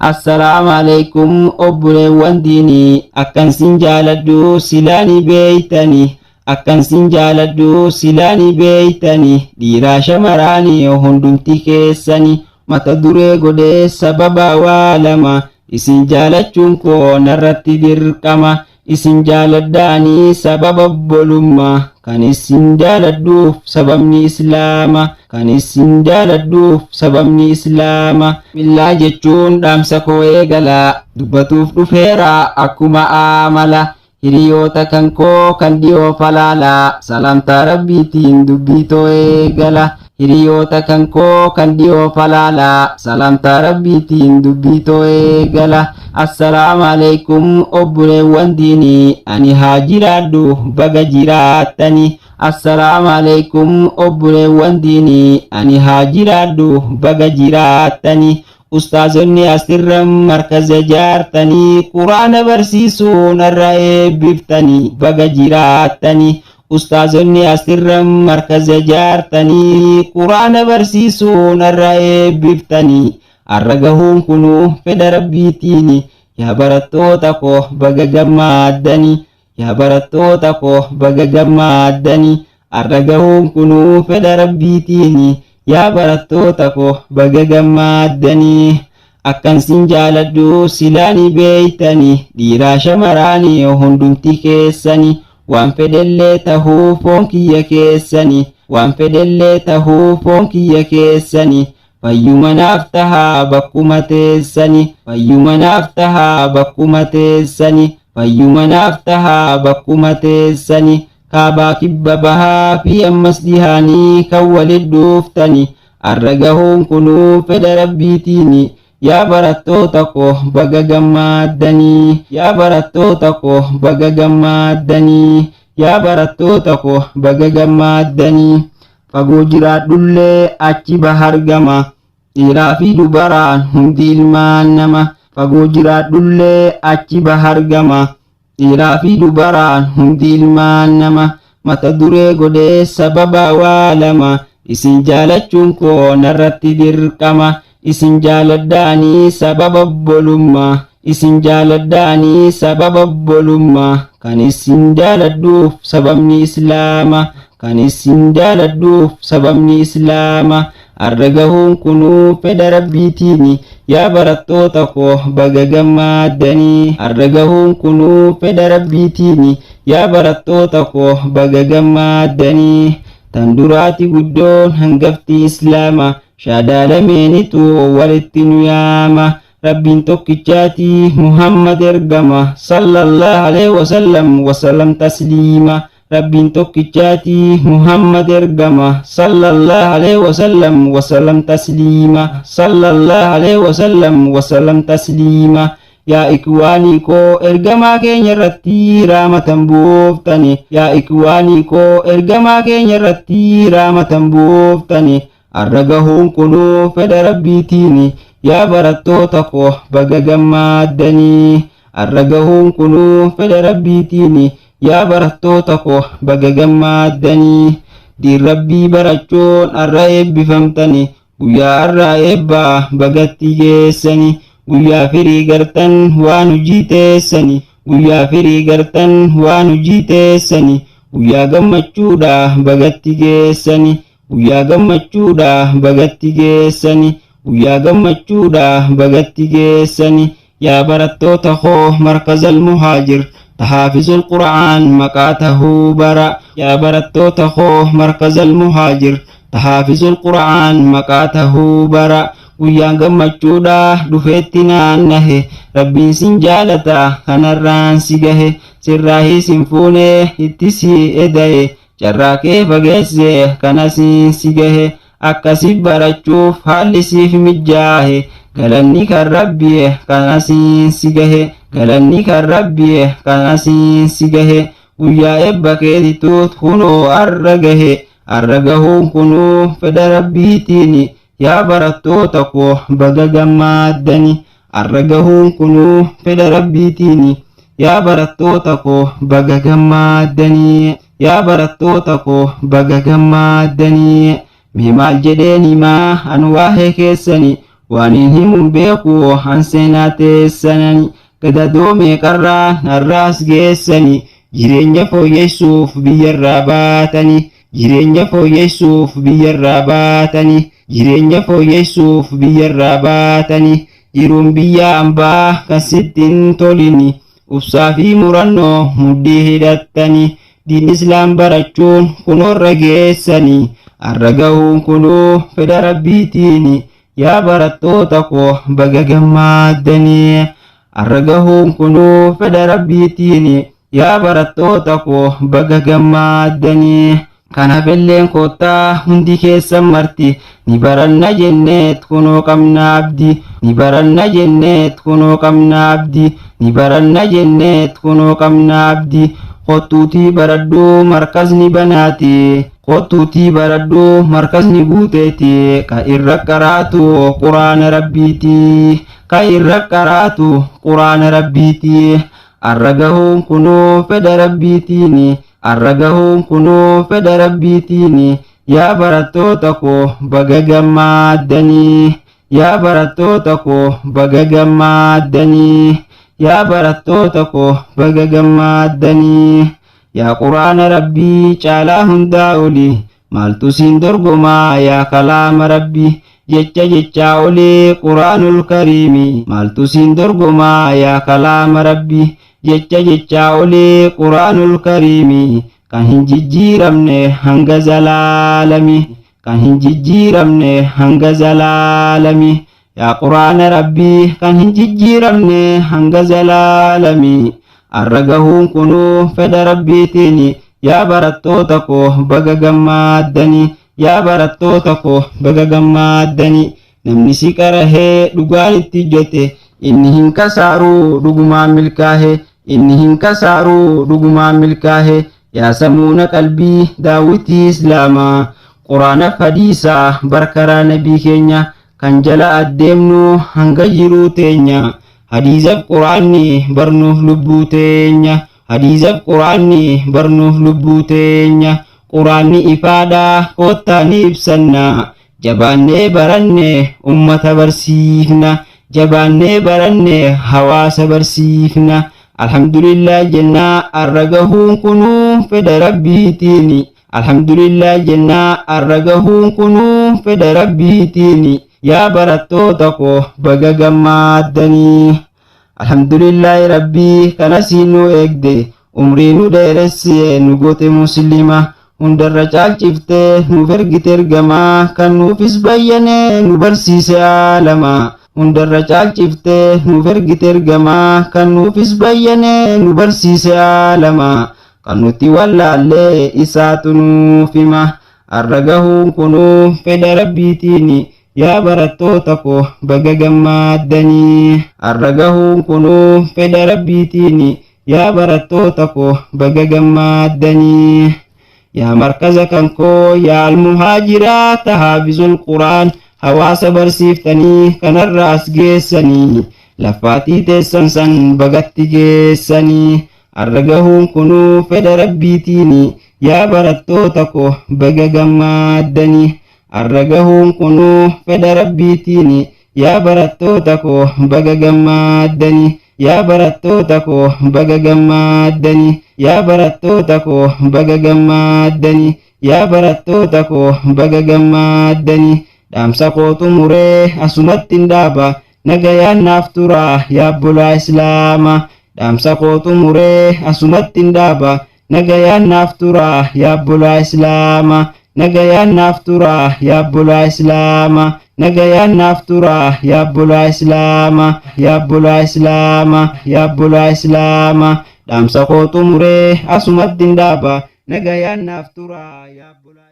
السلام عليكم أبولي وانديني أكن سنجالدو سلاني بيتني أكن سنجالدو سلاني بيتني ديرا شمراني هندمتي كيساني متى دري قدي سببا والما isin jaalachuun koo narratti dirqama isin jaaladdaanii sababa obbolummaa kan isin jaaladduuf sababni islaama kan isin jaaladduuf sababni islaama billaa jechuun dhaamsa koo eegalaa dubbatuuf dhufeera akkuma aamala hiriyoota kan koo kan dhiyoo falaalaa salaamtaa rabbiitiin dubbii too eegala hiriyoota kan koo kan dhiyoo falaalaa salaamtaa rabbiitiin dubbii too eegala assalaamu alaykum obboleewwan diinii ani haa jiraadhu baga jiraattani assalaamu alaykum obboleewwan diinii ani haa jiraadhu baga jiraattani ustaazonni asirran markaza jaartanii quraana barsiisuun irra eebbiftanii baga jiraattanii ustaazonni asirran markaza jaartanii quraana barsiisuun irra eebbiftanii arra gahuun kunuu fedha rabbiitiini yaa barattoota koo baga gammaaddanii yaa barattoota koo baga gammaaddanii arra gahuun kunuu fedha rabbiitiini yaa barattoota koo baga gammaaddanii akkan sin jaaladhu silaanii beeytanii dhiiraa shamaraanii hundumti keessanii waan fedhellee tahuu foon kiyya keessanii waan fedhellee tahuu foon kiyya keessanii fayyuma naaf tahaa bakkuma teessanii fayyuma naaf tahaa bakkuma teessanii fayyuma naaf tahaa bakkuma teessanii kaabaa kibba bahaa fi ammas dhihaanii kan walit dhuuftanii arra gahuun kunuu fedha rabbiitiini yaa barattoota koo baga gammaaddanii yaa barattoota koo baga gammaaddanii yaa barattoota koo baga gammaaddanii fagoo jiraadhullee achi bahargama dhiiraa fi dubaraan hundi ilmaan nama fagoo jiraadhullee achi bahargama dhiiraa fi dubaraan hundi ilmaan nama mata duree godhee sababa waa lama isin jaalachuun koo narratti dirqama isin jaaladdaanii sababa obbolummaa isin jaaladdaanii sababa obbolummaa kan isin jaaladduuf sababni islaama kan isin jaaladduuf sababni islaama arra gahuun kunuu fedha rabbiitiini yaa barattoota koo baga gammaaddanii arra gahuun kunuu fedha rabbiitiini yaa barattoota koo baga gammaaddanii tan duraati guddoon hangafti islaama shaadaa lameenitu walitti nu yaama rabbiin tokkichaati muhammad ergama sallallahu alaihi wasallam tasliima rabbiin tokkichaati muhammad ergama sallallahu alaihi wasallam tasliima sallallahu alaihi wasallam tasliima yaa ikwaanii koo ergamaa keenya irratti raamatan buuftani yaa ikwaanii koo ergamaa keenya irratti raamatan buuftani arra gahuun kunuu fedha rabbiitiini yaa barattoota koo baga gammaaddanii arra gahuun kunuu fedha rabbiitiini yaa barattoota koo baga gammaaddanii diin rabbii barachuun arra eebbifamtanii guyyaa arraa eebbaa bagatti geessanii guyyaa firii gartan waan hojii teessanii guyyaa firii gartan waan hojii teessanii guyyaa gammachuudha bagatti geessanii guyyaa gammachuudha bagatti geessanii guyyaa gammachuudha bagatti geessanii yaa barattoota koo markazal muhaajir tahaafizul qura'aan maqaa tahuu bara yaa barattoota koo markazal muhaajir tahaafizul qura'aan maqaa tahuu bara guyyaan gammachuudha dhufeetti naannahe rabbiin sin jaalata kanarraan si gahe sirraahii sin fuunee itti si edaye carraa kee fageesse kanasiin si gahe akkasi barachuuf haalli siif mijjaahe galanni kan rabbiye kanasiin si gahe galanni kan rabbiye kanasiin si gahe guyyaa eebba keetituut kunoo arra gahe arra gahuun kunuu fedha rabbiitiini yaa barattoota koo baga gammaaddanii arra gahuun kunuu fedha rabbiitiini yaa barattoota koo baga gammaaddanii yaa barattoota koo baga gammaaddanii mee maal jedheen himaa an waa'ee keessanii waanin himun beeku hanseenaa teessanani gadadoome qarraa narraas geessani jireenya fooyyessuuf biyyarraa baatani jireenya fooyyessuuf biyyarraa baatani jireenya fooyyessuuf biyyarraa baatani jiruun biyya ambaa kan sittin tolini ubsaa fi murannoo muddii hidhattani diin islaam barachuun kunoorra geessani arra gahuun kunuu fedha rabbiitiini yaa barattoota koo baga gammaddanii arra gahuun kunuu fedha rabbiitiini yaa barattoota koo baga gammaddanii kanaaf illeen kottaa hundi keessan marti ni baranna jenneet kunoo qabna abdii ni baranna jenneet kunoo qabna abdii ni baranna jenneet kunoo qabna abdii kottuutii baradhuu markasni banaati kottuutii baradhuu markasni guuteeti ka irra qaraatu quraana rabbiiti ka irra qaraatu quraana rabbiiti arra gahuun kunoo fedha rabbiitiini arra gahuun kunoo fedha rabbiitiini yaa barattoota koo baga gammaddanii yaa barattoota koo baga gammaddanii yaa barattoota koo baga gammaddanii yaa quraana rabbii caalaa hundaa oli maaltu siin dorgomaa yaa kalaama rabbii jecha jechaa olee quraanul kariimi maaltu siin dorgomaa yaa kalaama rabbii jecha jechaa olee quraanul kariimi kan hin jijjiiramne hanga zalaalami kan hin jijjiiramne hanga zalaalami yaa quraana rabbii kan hin jijjiiramne hanga zalaalami arra gahuun kunuu fedha rabbiitiini yaa barattoota koo baga gammaddanii yaa barattoota koo baga gammaddanii namni si qarahee dhugaan itti jote inni hin kasaaruu dhugumaan milkaahe inni hin kasaaruu dhugumaan milkaahe yaa samuuna qalbii daawwitii islaamaa quraana hadiisaa barkaraa nabii keenya kan jala addeemnu hanga jiruu teenya hadiisaf quraanni barnuuf lubbuu teenya hadiisaf quraanni barnuuf lubbuu teenya quraanni ifaadhaa koottaani ibsanna jabaannee baranne ummata barsiifna jabaannee baranne hawaasa barsiifna alhamdulillah jennaa arra gahuun kunuu fedha rabbiitiini alhamdulillah jennaa arra gahuun kunuu fedha rabbiitiini yaa barattoota koo baga gammaddanii alhamdulillahi rabbii kana siin nu eegde umrii nu dheeresse nu goote muslima hundarra caalchiftee nuuf ergite ergamaa kan nuufis bayyane nu barsiise aalama hundarra caalchiftee nuuf ergite ergamaa kan nuufis bayyane nu barsiise aalama kan nuti wallaallee isaatu nuuf hima arra gahuun kunuu fedha rabbiitiini yaa barattoota koo baga gammaddanii arra gahuun kunuu fedha rabbiitiini yaa barattoota koo baga gammaddanii yaa markaza kan koo yaa almuhaajiraa tahaafizul quraan hawaasa barsiiftanii kanarraas geessanii lafaatii teessan san bagatti geessanii arra gahuun kunuu fedha rabbiitiini yaa barattoota koo baga gammaddanii arra gahuun kunuu fedha rabbiitiini yaa barattoota koo baga gammaddanii yaa barattoota koo baga gammaddanii yaa barattoota koo baga gammaddanii yaa barattoota koo baga gammaddanii dhaamsa kootu muree asumatti hin dhaaba nagayaan naaf turaa yaa obbolaa islaama dhaamsa kootu muree asumatti hin dhaaba nagayaan naaf turaa yaa obbolaa islaama nagayaan naaf turaa yaa obbolaa islaama nagayaan naaf turaa yaa obbolaa islaama yaa obbolaa islaama yaa obbolaa islaama dhaamsa kootu muree asumatti hin dhaaba nagayaan naaf turaa yaa obbolaa